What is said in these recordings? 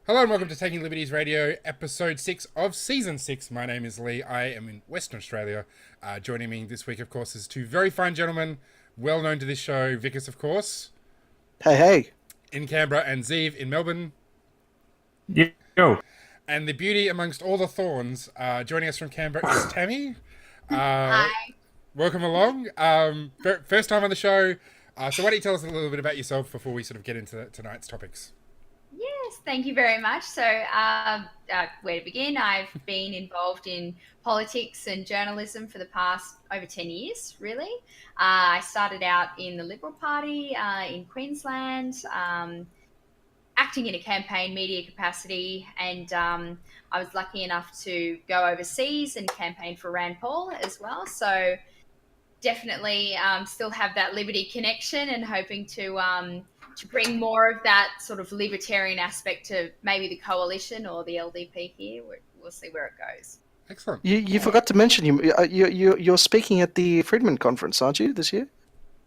Hello and welcome to Taking Liberties Radio, episode 6 of season 6. My name is Lee. I am in Western Australia. Joining me this week, of course, is two very fine gentlemen, well known to this show. Vikas, of course, Hey. in Canberra, and Zeev in Melbourne. Yo. And the beauty amongst all the thorns, joining us from Canberra is Tammy. Hi. Welcome along. First time on the show. So why don't you tell us a little bit about yourself before we sort of get into tonight's topics? Yes, thank you very much. So, where to begin? I've been involved in politics and journalism for the past over 10 years, really. I started out in the Liberal Party in Queensland, acting in a campaign media capacity, and I was lucky enough to go overseas and campaign for Rand Paul as well. So, definitely still have that Liberty connection and hoping to bring more of that sort of libertarian aspect to maybe the coalition or the LDP here. We'll see where it goes. Excellent. You forgot to mention you're speaking at the Friedman Conference, aren't you, this year?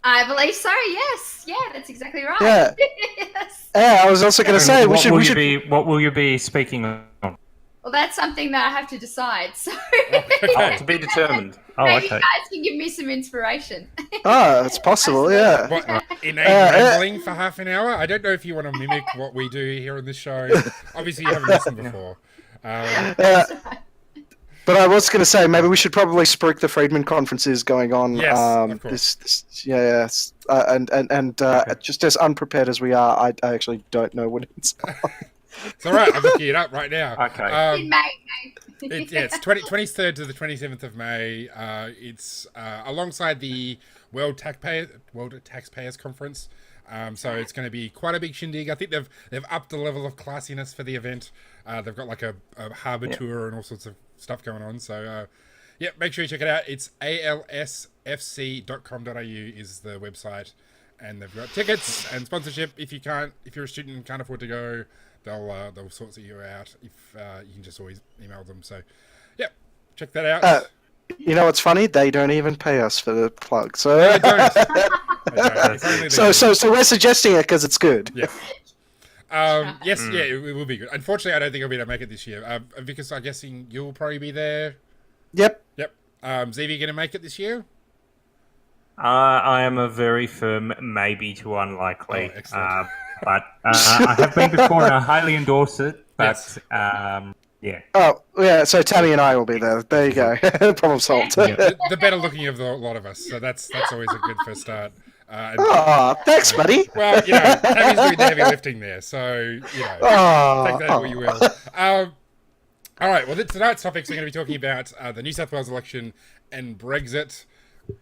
I believe so. Yes. Yeah, that's exactly right. Yeah. Yes. Yeah, I was also going to say What will you be speaking on? Well, that's something that I have to decide. So Oh, to be determined. Oh, maybe okay. you guys can give me some inspiration. Oh, it's possible. Yeah. What, inane rambling for half an hour? I don't know if you want to mimic what we do here on this show. Obviously, you haven't listened before. But I was going to say maybe we should probably spruik the Friedman conferences going on. Yes, of course. Just as unprepared as we are, I actually don't know what it's. It's all right. I'm looking it up right now. Okay. In May. It's 23rd to the 27th of May. It's alongside the World Taxpayers Conference. So it's going to be quite a big shindig. I think they've upped the level of classiness for the event. They've got like a harbour tour and all sorts of stuff going on. So make sure you check it out. It's alsfc.com.au is the website, and they've got tickets and sponsorship. If you're a student and can't afford to go, they'll sort you out. If you can just always email them. So check that out. You know what's funny? They don't even pay us for the plug. So No, they don't. If only they did. so we're suggesting it because it's good. Yeah. It will be good. Unfortunately, I don't think I'll be able to make it this year. Because I'm guessing you'll probably be there. Yep. Zeev, you going to make it this year? I am a very firm maybe to unlikely. Oh, excellent. But I have been before and I highly endorse it. But Yes. Oh, yeah, so Tammy and I will be there. There you go. Problem solved. The better looking of the lot of us. So that's always a good first start. Thanks, buddy. Well, Tammy's doing the heavy lifting there, so take that what you will. All right. Well, tonight's topics we're going to be talking about the New South Wales election and Brexit,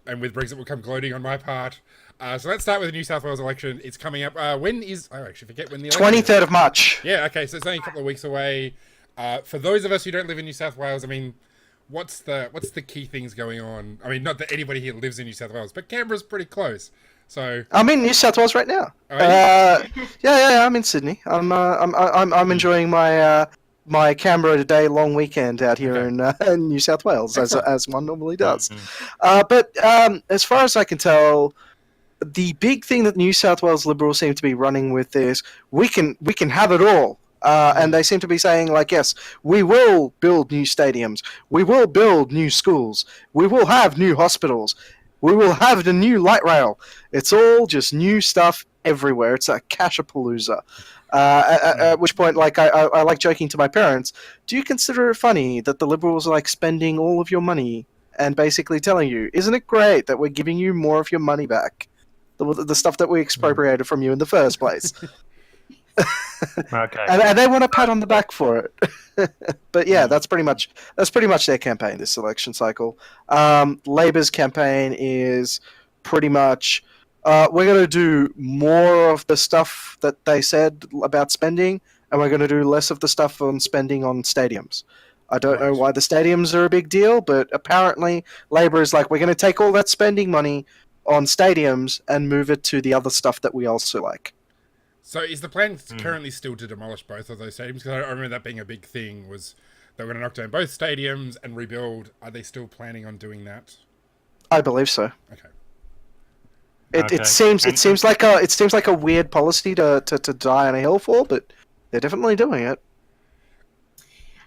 and with Brexit will come gloating on my part. So let's start with the New South Wales election. It's coming up. When is? I actually forget when the election 23rd of March. Yeah. Okay. So it's only a couple of weeks away. For those of us who don't live in New South Wales, I mean, what's the key things going on? I mean, not that anybody here lives in New South Wales, but Canberra's pretty close. So I'm in New South Wales right now. Oh, Yeah, I'm in Sydney. I'm enjoying my Canberra Day long weekend out here in New South Wales, as one normally does. But as far as I can tell, the big thing that New South Wales Liberals seem to be running with is we can have it all. And they seem to be saying, like, yes, we will build new stadiums, we will build new schools, we will have new hospitals, we will have the new light rail. It's all just new stuff everywhere. It's a cashapalooza. At which point, like, I like joking to my parents, do you consider it funny that the Liberals are, like, spending all of your money and basically telling you, isn't it great that we're giving you more of your money back? The stuff that we expropriated from you in the first place. okay. And they want a pat on the back for it. But yeah, that's pretty much their campaign this election cycle. Labor's campaign is pretty much we're going to do more of the stuff that they said about spending, and we're going to do less of the stuff on spending on stadiums. I don't know why the stadiums are a big deal, but apparently Labor is like, we're going to take all that spending money on stadiums and move it to the other stuff that we also like. So is the plan currently still to demolish both of those stadiums? Because I remember that being a big thing, was they were going to knock down both stadiums and rebuild. Are they still planning on doing that? I believe so. Okay. It seems like a weird policy to die on a hill for, but they're definitely doing it.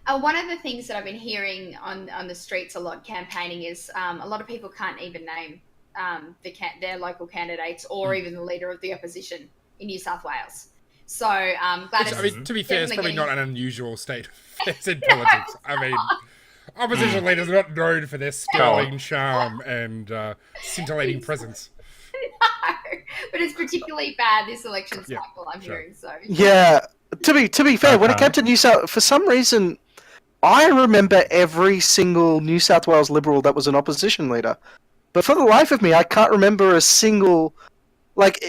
One of the things that I've been hearing on the streets a lot campaigning is a lot of people can't even name their local candidates or even the leader of the opposition in New South Wales. So Which, Gladys I mean, to be fair, it's probably getting... not an unusual state of affairs in politics. I mean, opposition leaders are not known for their sterling charm and scintillating presence. No, but it's particularly bad this election cycle. I'm hearing so. Yeah, to be fair, when it came to New South, for some reason, I remember every single New South Wales Liberal that was an opposition leader. But for the life of me, I can't remember a single. Like,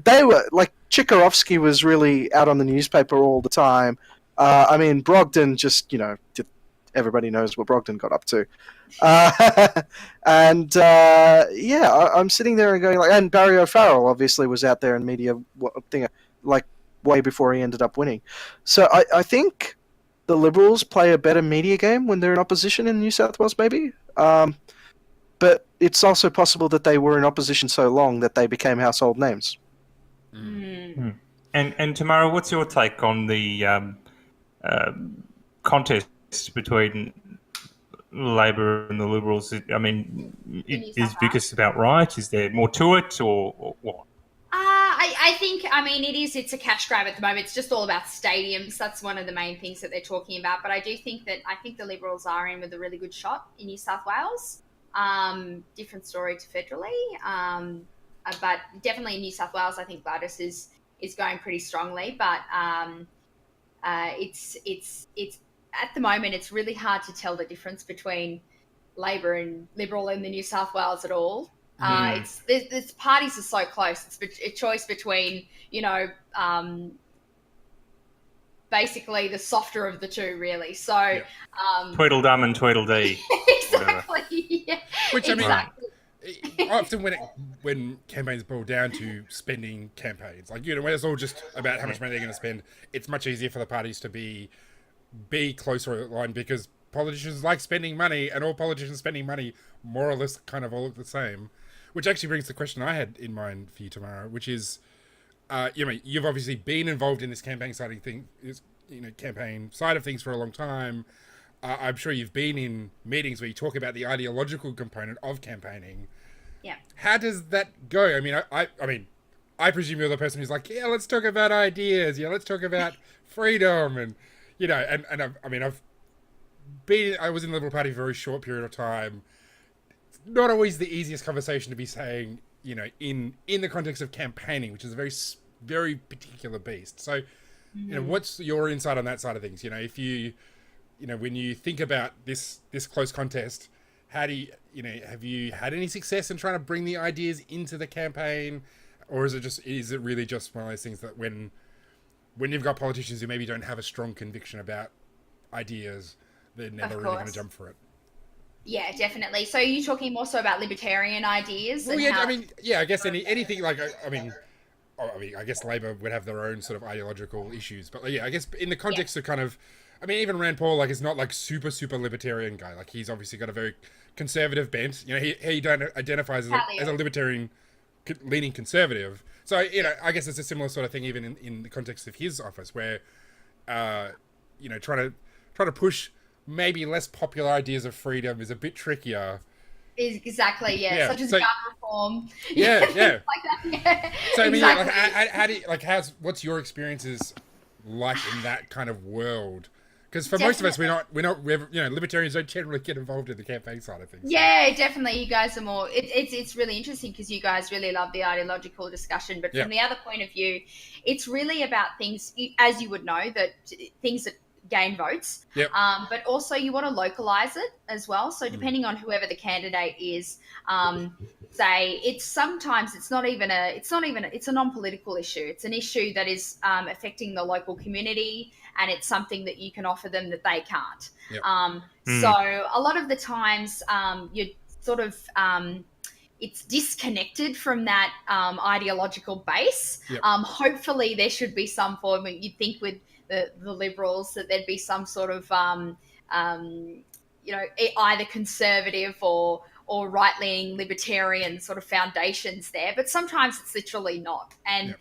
they were. Like, Chikarovsky was really out on the newspaper all the time. I mean, Brogdon just, everybody knows what Brogdon got up to. And, I'm sitting there and going, like, and Barry O'Farrell obviously was out there in media, like, way before he ended up winning. So I think the Liberals play a better media game when they're in opposition in New South Wales, maybe. But it's also possible that they were in opposition so long that they became household names. And Tamara, what's your take on the contest between Labor and the Liberals? I mean, is Vikas about right? Is there more to it, or what? I think, it's a cash grab at the moment. It's just all about stadiums. That's one of the main things that they're talking about. But I think the Liberals are in with a really good shot in New South Wales. Different story to federally. But definitely in New South Wales, I think Gladys is going pretty strongly. But it's at the moment, it's really hard to tell the difference between Labor and Liberal in the New South Wales at all. It's parties are so close. It's a choice between, basically the softer of the two, really. So, Tweedledum and Tweedledee. Exactly. Yeah. Which, I mean, exactly. often when campaigns boil down to spending campaigns, like, when it's all just about how much money they're going to spend, it's much easier for the parties to be closer aligned because politicians like spending money, and all politicians spending money more or less kind of all look the same. Which actually brings the question I had in mind for you, Tamara, which is, you've obviously been involved in this campaign side of things for a long time. I'm sure you've been in meetings where you talk about the ideological component of campaigning. Yeah. How does that go? I mean, I presume you're the person who's like, yeah, let's talk about ideas. Yeah, let's talk about freedom, and I was in the Liberal Party for a very short period of time. Not always the easiest conversation to be saying, in the context of campaigning, which is a very, very particular beast. So, what's your insight on that side of things? If you, when you think about this close contest, how do have you had any success in trying to bring the ideas into the campaign, or is it really just one of those things that when you've got politicians who maybe don't have a strong conviction about ideas, they're never really going to jump for it? Yeah, definitely. So are you talking more so about libertarian ideas? Well, I guess anything like, I guess Labor would have their own sort of ideological issues, but I guess in the context of kind of, even Rand Paul, is not super, super libertarian guy. Like, he's obviously got a very conservative bent. He identifies as a libertarian leaning conservative. So, I guess it's a similar sort of thing even in the context of his office where, trying to push maybe less popular ideas of freedom is a bit trickier. Exactly, yeah. Such as gun reform. Yeah. Like that, yeah. So, exactly. what's your experiences like in that kind of world? Because for most of us, we're not libertarians don't generally get involved in the campaign side of things. Yeah, definitely. You guys are more. It's really interesting because you guys really love the ideological discussion, but from the other point of view, it's really about things, as you would know, things that gain votes. Yep. But also you want to localize it as well. So depending on whoever the candidate is, say it's a non-political issue. It's an issue that is affecting the local community, and it's something that you can offer them that they can't. Yep. So a lot of the times you're sort of it's disconnected from that ideological base. Yep. Hopefully there should be some form. You'd think with the Liberals that there'd be some sort of either conservative or right-leaning libertarian sort of foundations there, but sometimes it's literally not. And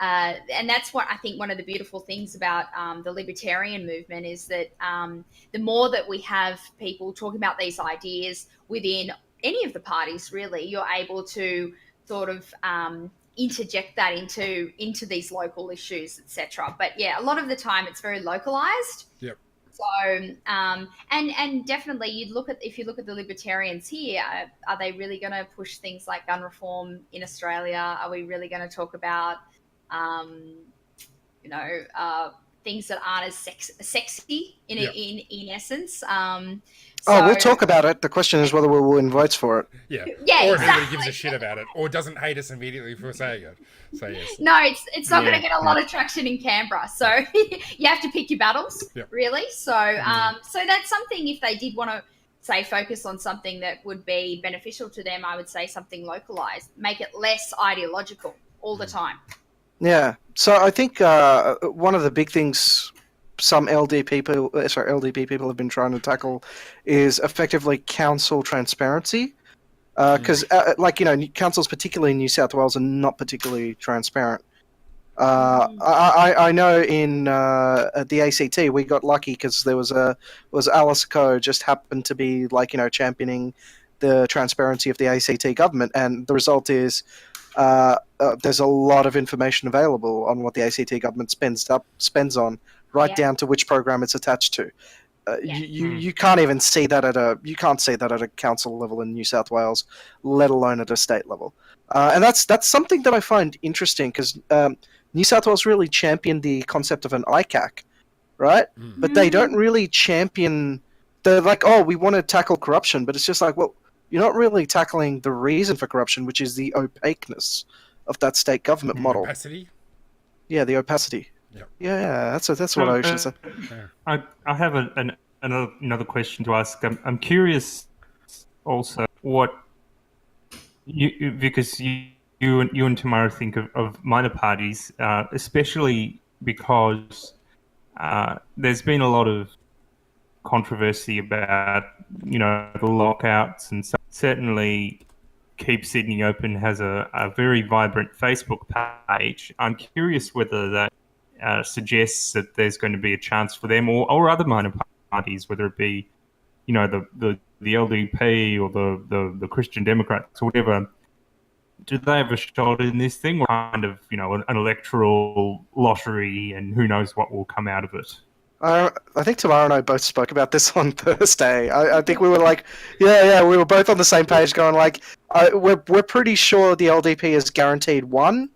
and that's what I think one of the beautiful things about the libertarian movement is that the more that we have people talking about these ideas within any of the parties, really, you're able to sort of interject that into these local issues, etc. But yeah, a lot of the time it's very localized. Yep. So and definitely if you look at the libertarians here, are they really going to push things like gun reform in Australia? Are we really going to talk about um, things that aren't as sexy in essence? We'll talk about it. The question is whether we will win votes for it. Yeah. Yeah, Or exactly. if anybody gives a shit about it, or doesn't hate us immediately for saying it. So yes. No, it's not going to get a lot of traction in Canberra. So you have to pick your battles, really. So so that's something, if they did want to say focus on something that would be beneficial to them, I would say something localized, make it less ideological all the time. Yeah. So I think one of the big things some LDP people have been trying to tackle is effectively council transparency. Because, councils, particularly in New South Wales, are not particularly transparent. I know in the ACT we got lucky because there was Alice Coe just happened to be championing the transparency of the ACT government, and the result is there's a lot of information available on what the ACT government spends on, right down to which program it's attached to. You can't even see that at a council level in New South Wales, let alone at a state level. And that's something that I find interesting because New South Wales really championed the concept of an ICAC, right? But they don't really champion. They're like, oh, we want to tackle corruption, but it's just like, well, you're not really tackling the reason for corruption, which is the opaqueness of that state government model. Opacity? Yeah, the opacity. Yep. Yeah, that's what I should say. I have another question to ask. I'm curious also what because you and Tamara think of minor parties, especially because there's been a lot of controversy about the lockouts, and certainly Keep Sydney Open has a very vibrant Facebook page. I'm curious whether that suggests that there's going to be a chance for them or other minor parties, whether it be the LDP or the Christian Democrats or whatever. Do they have a shot in this thing, or kind of an electoral lottery, and who knows what will come out of it? I think Tamara and I both spoke about this on Thursday. I think we were like, we were both on the same page going like, we're pretty sure the LDP is guaranteed one.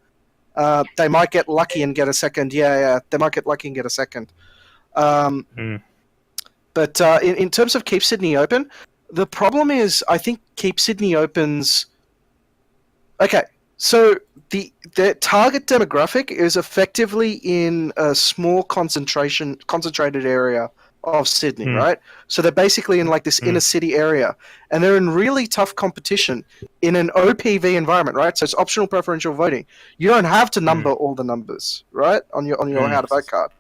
They might get lucky and get a second. They might get lucky and get a second. But in terms of Keep Sydney Open, the problem is I think Keep Sydney Open's... Okay, so the target demographic is effectively in a small concentrated area of Sydney, right? So they're basically in this inner city area, and they're in really tough competition in an OPV environment, right? So it's optional preferential voting. You don't have to number all the numbers, right, on your how to vote card.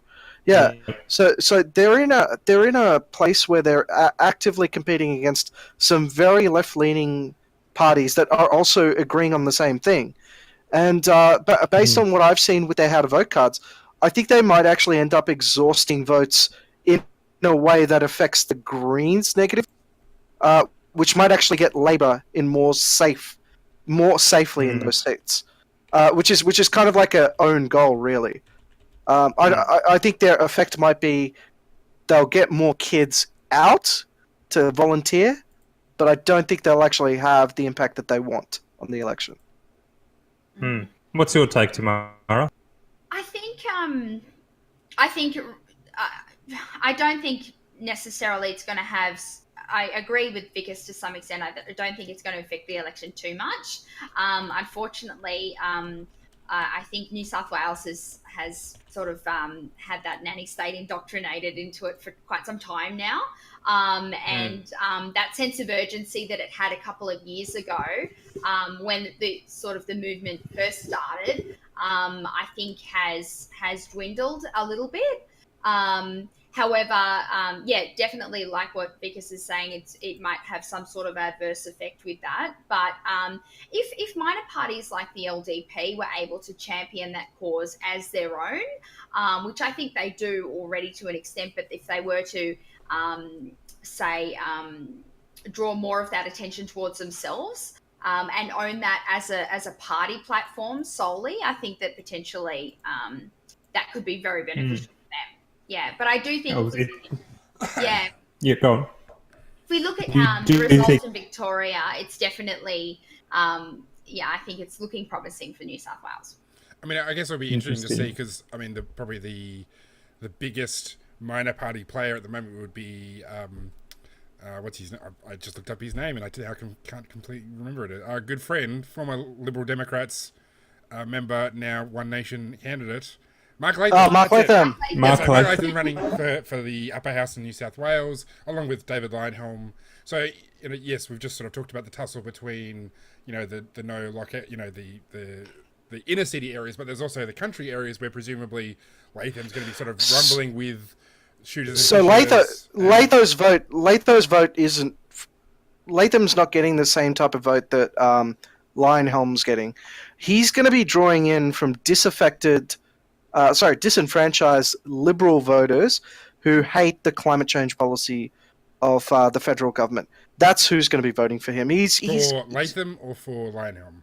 Yeah. So they're in a place where they're actively competing against some very left-leaning parties that are also agreeing on the same thing. And but based on what I've seen with their how to vote cards, I think they might actually end up exhausting votes in a way that affects the Greens negative, which might actually get Labor in more safely in those states, which is kind of like a own goal, really. I think their effect might be they'll get more kids out to volunteer, but I don't think they'll actually have the impact that they want on the election. What's your take, Tamara? I don't think necessarily it's going to have. I agree with Vikas to some extent. I don't think it's going to affect the election too much. Unfortunately, I think New South Wales has sort of had that nanny state indoctrinated into it for quite some time now. And that sense of urgency that it had a couple of years ago, when the movement first started, I think has dwindled a little bit. However, yeah, definitely like what Vikas is saying, it might have some sort of adverse effect with that. But if minor parties like the LDP were able to champion that cause as their own, which I think they do already to an extent, but if they were to say draw more of that attention towards themselves and own that as a party platform solely, I think that potentially that could be very beneficial for them. Yeah, but I do think, yeah. Yeah, go on. If we look at Do the you results think- in Victoria, it's definitely, yeah, I think it's looking promising for New South Wales. I mean, I guess it'll be interesting to see because I mean, probably the biggest minor party player at the moment would be what's his name? I just looked up his name and can't completely remember it. Our good friend, former Liberal Democrats member, now One Nation candidate, Mark Latham. Oh, Mark Latham. Mark Latham running for the upper house in New South Wales, along with David Leyonhjelm. So, yes, we've just sort of talked about the tussle between, the no lockout, the inner city areas, but there's also the country areas where presumably Latham's going to be sort of rumbling with shooters. So Latham's vote isn't. Latham's not getting the same type of vote that Leyonhjelm's getting. He's going to be drawing in from disenfranchised Liberal voters who hate the climate change policy of the federal government. That's who's going to be voting for him. For Latham or for Leyonhjelm?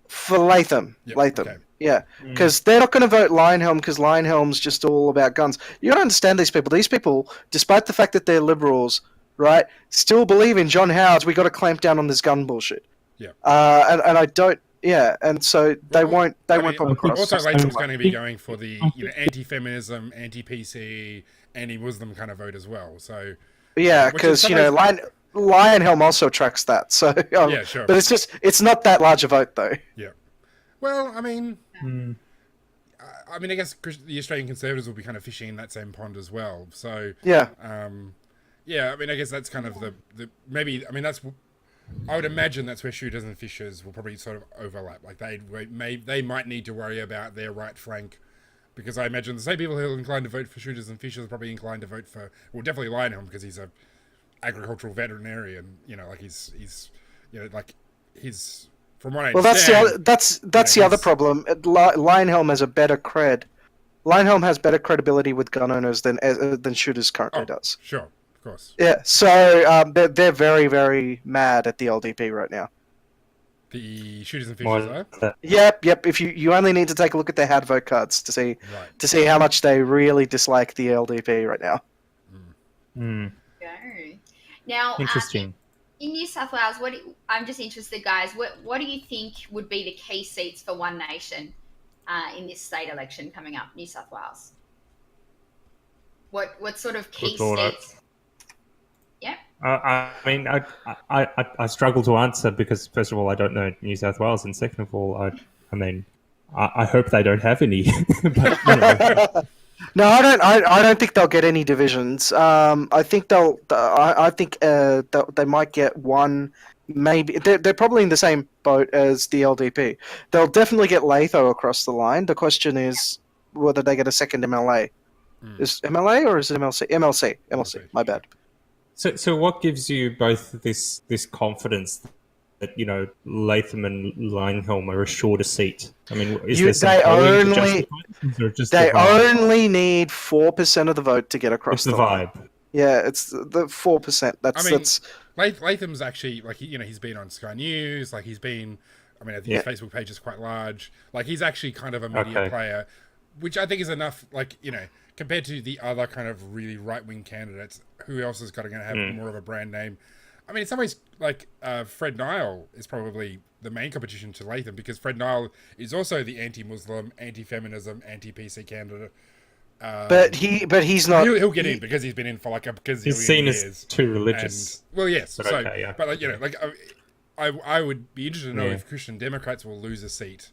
For Latham. Yep, Latham. okay. Yeah. Because they're not going to vote Leyonhjelm because Leyonhjelm's just all about guns. You got to understand these people. These people, despite the fact that they're liberals, right, still believe in John Howard's we got to clamp down on this gun bullshit. Yeah. And I don't. Yeah, and so they won't pop across. Also, Latham's going to be going for the anti-feminism, anti-PC, anti-Muslim kind of vote as well. So yeah, because Leyonhjelm also attracts that. So yeah, sure. But it's not that large a vote though. Yeah. Well, I mean, I guess the Australian Conservatives will be kind of fishing in that same pond as well. So yeah, yeah. I mean, I guess that's kind of the maybe. I mean, I would imagine that's where shooters and fishers will probably sort of overlap. Like they might need to worry about their right flank, because I imagine the same people who are inclined to vote for shooters and fishers are probably inclined to vote for, well, definitely Leyonhjelm because he's a agricultural veterinarian. From what I understand. That's the other problem. Leyonhjelm has a better cred. Leyonhjelm has better credibility with gun owners than shooters currently does. Sure. Of course. Yeah, so they're very, very mad at the LDP right now. The shooters and fishers, though? Yep. If you only need to take a look at their had vote cards to see how much they really dislike the LDP right now. Now, interesting. In New South Wales, I'm just interested, guys. What do you think would be the key seats for One Nation in this state election coming up, New South Wales? What sort of key seats? Yeah. I mean, I struggle to answer because, first of all, I don't know New South Wales, and second of all, I hope they don't have any. But, No, I don't think they'll get any divisions. I think they might get one. Maybe they're probably in the same boat as the LDP. They'll definitely get Latho across the line. The question is whether they get a second MLA. Is MLA or is it MLC? MLC. My bad. So what gives you both this confidence that Latham and Leyonhjelm are a shorter seat? I mean, is there some polling to justify this, or just they the vibe? only need 4% of the vote to get across It's the line. vibe. Yeah, it's the 4%. That's Latham's actually he's been on Sky News. Like he's been. I mean, I think his Facebook page is quite large. Like he's actually kind of a media player, which I think is enough. Compared to the other kind of really right-wing candidates, who else is going to have more of a brand name? I mean, in some ways, Fred Nile is probably the main competition to Latham, because Fred Nile is also the anti-Muslim, anti-feminism, anti-PC candidate. but he's not. He'll get in because he's been in for like a gazillion He's seen years. as too religious. Well, yes. But I would be interested to know if Christian Democrats will lose a seat.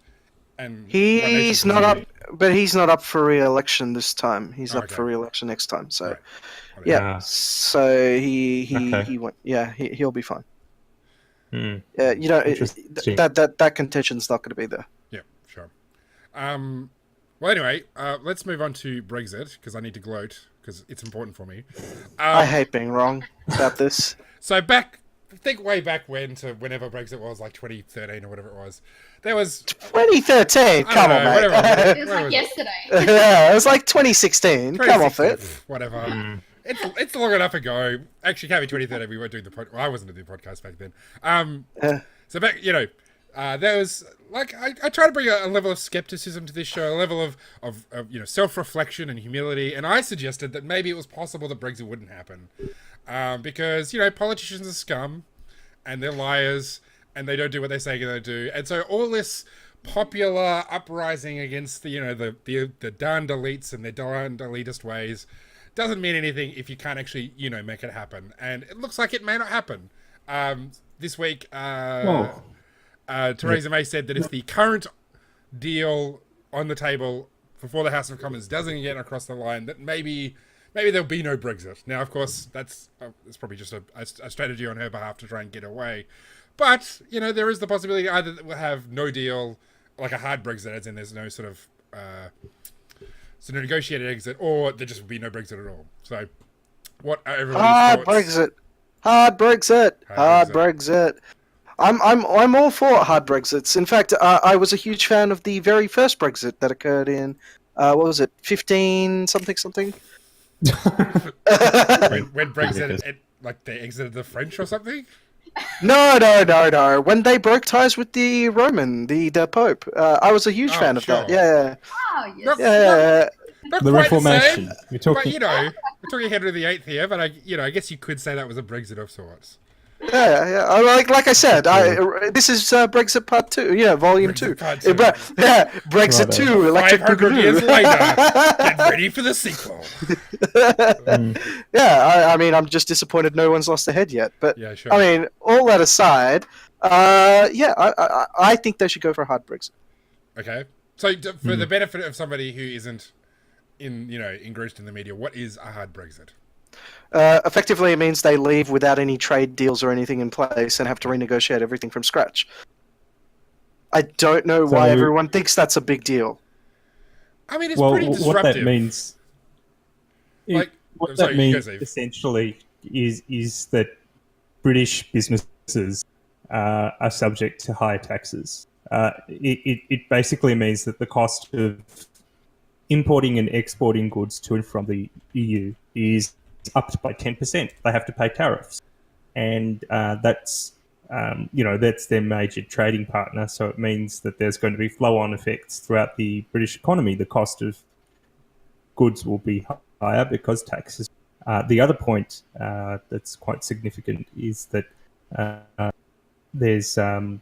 And he's not up, but he's not up for re-election this time. He's up for re-election next time. So, so he went. Yeah, he'll be fine. Yeah, that contention's not going to be there. Yeah, sure. Well, anyway, let's move on to Brexit because I need to gloat because it's important for me. I hate being wrong about this. So think way back when to whenever Brexit was, like 2013 or whatever it was. There was 2013. Come on, mate. It was like yesterday. Yeah, it was like 2016. Come off it. Whatever. It's long enough ago. Actually, can't be 2013. We weren't doing the podcast. Well, I wasn't doing the podcast back then. So back, there was like I try to bring a level of skepticism to this show, a level of self-reflection and humility, and I suggested that maybe it was possible that Brexit wouldn't happen, because politicians are scum, and they're liars, and they don't do what they say they're going to do, and so all this popular uprising against the darned elites and their darned elitist ways doesn't mean anything if you can't actually make it happen, and it looks like it may not happen. This week, Theresa May said that if the current deal on the table before the House of Commons doesn't get across the line, that maybe there'll be no Brexit. Now, of course, that's probably just a strategy on her behalf to try and get away. But, there is the possibility either that we'll have no deal, like a hard Brexit, as in there's no sort of negotiated exit, or there just will be no Brexit at all. So, what are everybody's thoughts? Hard Brexit. I'm all for hard Brexits. In fact, I was a huge fan of the very first Brexit that occurred in what was it, 15 something. when Brexit, like they exited the French or something. No. When they broke ties with the Roman, the Pope, I was a huge fan of that. Yeah. Oh, yes. Yeah. Not The Reformation. We're talking Henry VIII here, but I guess you could say that was a Brexit of sorts. Yeah. Like I said, this is Brexit Part 2. Yeah, Volume 2. Part 2. Brexit 2. Electric 500 years later, get ready for the sequel. Yeah, I mean, I'm just disappointed no one's lost their head yet. But yeah, sure. I mean, all that aside, I think they should go for a hard Brexit. Okay. So for the benefit of somebody who isn't engrossed in the media, what is a hard Brexit? Effectively, it means they leave without any trade deals or anything in place and have to renegotiate everything from scratch. I don't know why everyone thinks that's a big deal. I mean, it's pretty disruptive. What that means, Zeev. Essentially is that British businesses are subject to higher taxes. It basically means that the cost of importing and exporting goods to and from the EU is upped by 10%. They have to pay tariffs, and that's their major trading partner. So it means that there's going to be flow-on effects throughout the British economy. The cost of goods will be higher because taxes. The other point that's quite significant is that there's the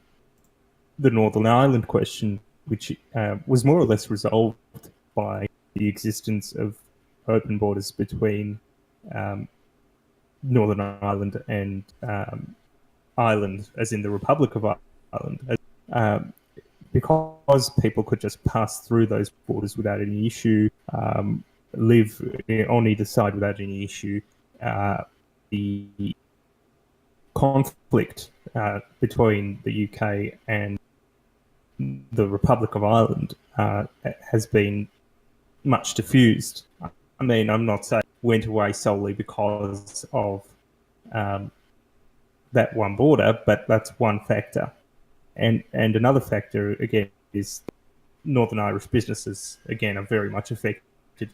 Northern Ireland question, which was more or less resolved by the existence of open borders between Northern Ireland and Ireland, as in the Republic of Ireland, because people could just pass through those borders without any issue, live on either side without any issue. The conflict between the UK and the Republic of Ireland has been much diffused. I mean, I'm not saying it went away solely because of that one border, but that's one factor. And another factor, again, is Northern Irish businesses, again, are very much affected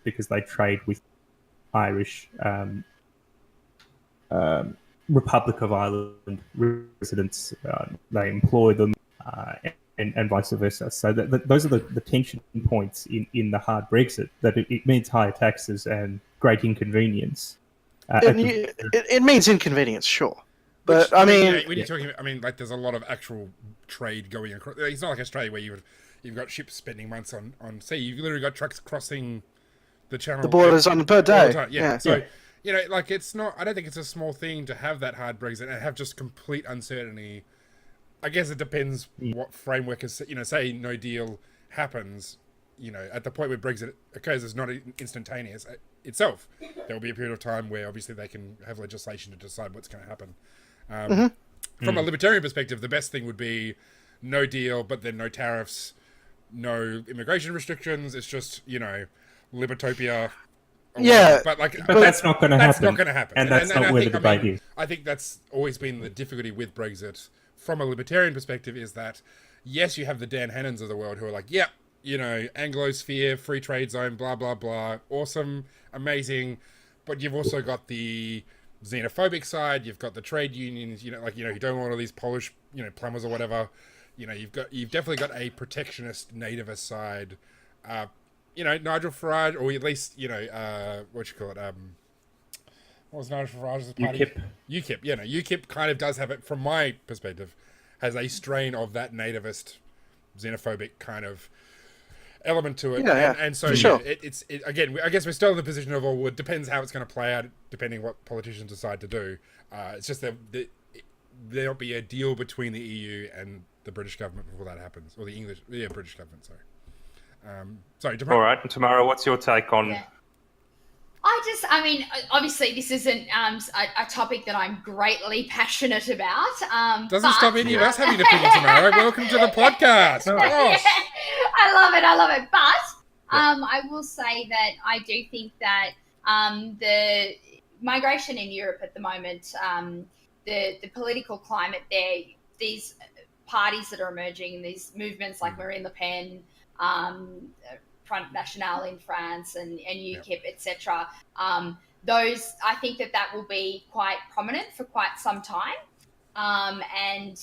because they trade with Irish Republic of Ireland residents. They employ them and vice versa. So those are the tension points in the hard Brexit, that it means higher taxes and great inconvenience. It means inconvenience, sure. But I mean, when you're talking about, like there's a lot of actual trade going across. It's not like Australia where you've got ships spending months on sea. You've literally got trucks crossing the channel. The borders on per day. Yeah. So like it's not. I don't think it's a small thing to have that hard Brexit and have just complete uncertainty. I guess it depends what framework is. Say no deal happens. At the point where Brexit occurs, it's not instantaneous itself. There will be a period of time where obviously they can have legislation to decide what's going to happen. From a libertarian perspective, the best thing would be no deal, but then no tariffs, no immigration restrictions. It's just, Libertopia or Yeah, whatever. But that's not going to happen. That's not going to happen. And that's not where the debate is. I think that's always been the difficulty with Brexit from a libertarian perspective is that, yes, you have the Dan Hannons of the world who are like, yep, you know, Anglosphere, free trade zone, blah, blah, blah, awesome, amazing. But you've also got the xenophobic side, you've got the trade unions, you know, like, you know, you don't want all these Polish, you know, plumbers or whatever. You know, you've definitely got a protectionist nativist side. You know, Nigel Farage, or at least, you know, what you call it, what was Nigel Farage's party? UKIP. Yeah, no, UKIP kind of does have it, from my perspective, has a strain of that nativist, xenophobic kind of element to it. And so, sure. it's again, I guess we're still in the position of, well, it depends how it's going to play out, depending what politicians decide to do. It's just that there'll be a deal between the EU and the British government before that happens, or the British government, sorry. Sorry, Tamara. All right, and Tamara, what's your take on... Yeah. I mean, obviously this isn't a topic that I'm greatly passionate about. Doesn't stop any of us having an opinion, Tamara. Welcome to the podcast. Oh, gosh. I love it. But I will say that I do think that the migration in Europe at the moment, the political climate there, these parties that are emerging, these movements like Marine Le Pen, Front National in France and UKIP, etc. Those, I think that will be quite prominent for quite some time, and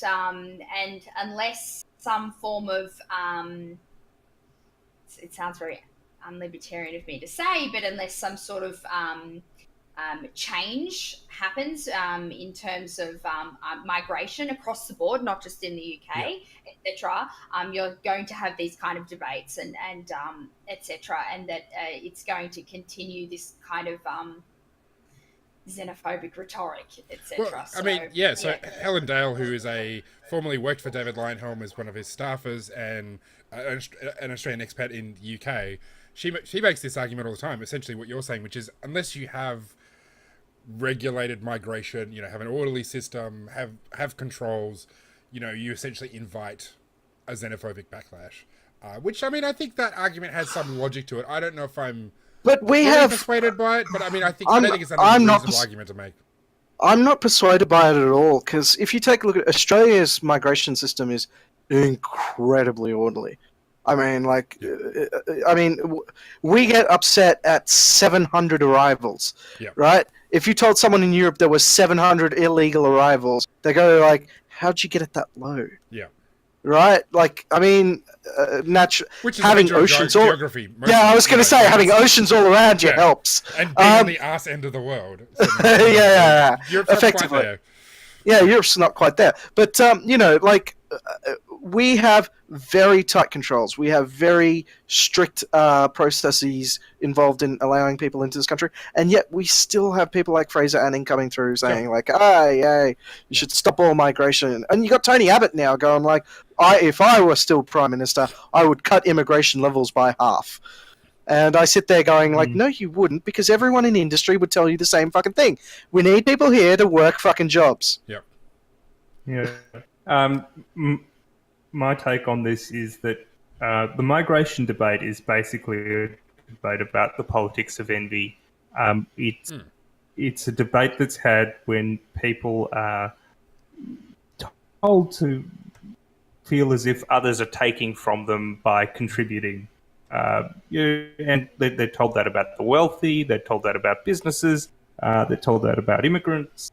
unless some form of it sounds very unlibertarian of me to say, but unless some sort of change happens in terms of migration across the board, not just in the UK, etc. You're going to have these kind of debates and etc. And that it's going to continue this kind of xenophobic rhetoric, etc. Well, I mean, so Helen Dale, who is formerly worked for David Leyonhjelm as one of his staffers and an Australian expat in the UK, she makes this argument all the time, essentially what you're saying, which is unless you have regulated migration, you know, have an orderly system, have controls, you know, you essentially invite a xenophobic backlash. Which, I mean, I think that argument has some logic to it. I don't know if I'm persuaded by it, but I mean, I don't think it's an unreasonable argument to make. I'm not persuaded by it at all, because if you take a look at Australia's migration system is incredibly orderly. I mean, we get upset at 700 arrivals, right? If you told someone in Europe there was 700 illegal arrivals, they go like, "How'd you get it that low?" Yeah. Right? Like, I mean, having oceans all... I was going to say, having oceans all around you helps. And being on the arse end of the world. So Europe's effectively. Europe's not quite there. But, you know, like... we have very tight controls. We have very strict processes involved in allowing people into this country, and yet we still have people like Fraser Anning coming through saying, like, you should stop all migration. And you got Tony Abbott now going like, if I were still Prime Minister, I would cut immigration levels by half. And I sit there going like, no, you wouldn't, because everyone in the industry would tell you the same fucking thing. We need people here to work fucking jobs. Yep. Yeah. My take on this is that the migration debate is basically a debate about the politics of envy. It's a debate that's had when people are told to feel as if others are taking from them by contributing. And they're told that about the wealthy, they're told that about businesses, they're told that about immigrants.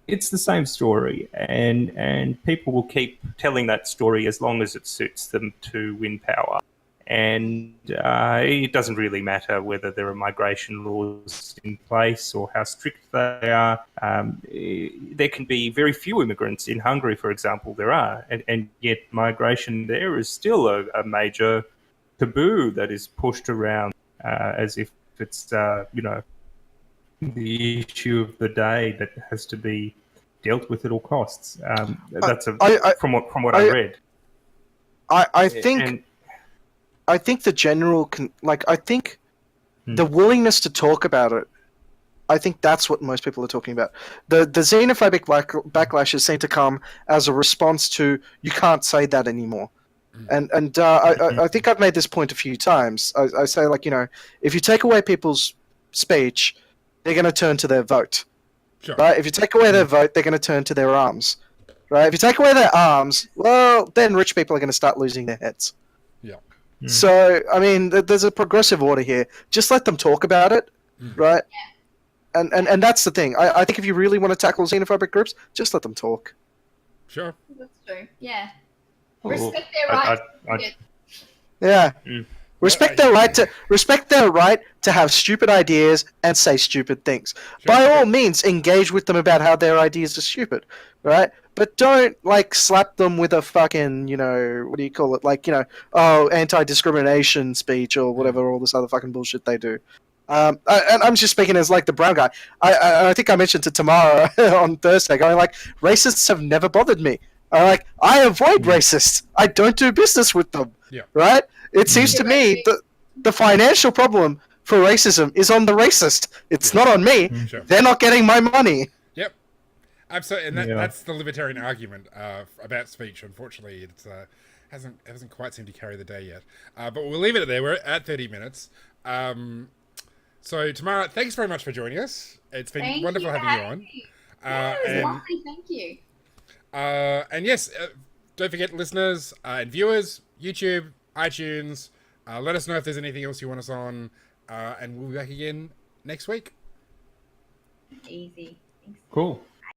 It's the same story, and people will keep telling that story as long as it suits them to win power. And it doesn't really matter whether there are migration laws in place or how strict they are. There can be very few immigrants in Hungary, for example. There are, and yet migration there is still a major taboo that is pushed around as if it's the issue of the day that has to be dealt with at all costs. That's from what I read. I think the general the willingness to talk about it. I think that's what most people are talking about. The xenophobic backlashes seem to come as a response to you can't say that anymore. And I think I've made this point a few times. I say, like, you know, if you take away people's speech, they're going to turn to their vote. Sure. Right? If you take away their vote, they're going to turn to their arms. Right? If you take away their arms, well, then rich people are going to start losing their heads. Yeah. So, I mean, there's a progressive order here. Just let them talk about it, right? And that's the thing. I think if you really want to tackle xenophobic groups, just let them talk. Sure. That's true. Yeah. Well, Respect their right. Yeah. Respect their right to have stupid ideas and say stupid things. Sure. By all means, engage with them about how their ideas are stupid, right? But don't like slap them with a fucking, what do you call it? Like, anti-discrimination speech or whatever, all this other fucking bullshit they do. And I'm just speaking as like the brown guy. I think I mentioned to Tamara on Thursday, going like, racists have never bothered me. I avoid racists. I don't do business with them. Yeah. Right? It seems to me that the financial problem for racism is on the racist. It's not on me. Sure. They're not getting my money. Yep. Absolutely, and that's the libertarian argument about speech. Unfortunately, it hasn't quite seemed to carry the day yet. But we'll leave it there. We're at 30 minutes. So Tamara, thanks very much for joining us. It's been wonderful having you on. It was lovely. Thank you. And yes, don't forget, listeners and viewers, YouTube, iTunes. Let us know if there's anything else you want us on, and we'll be back again next week. Easy. Thanks. Cool.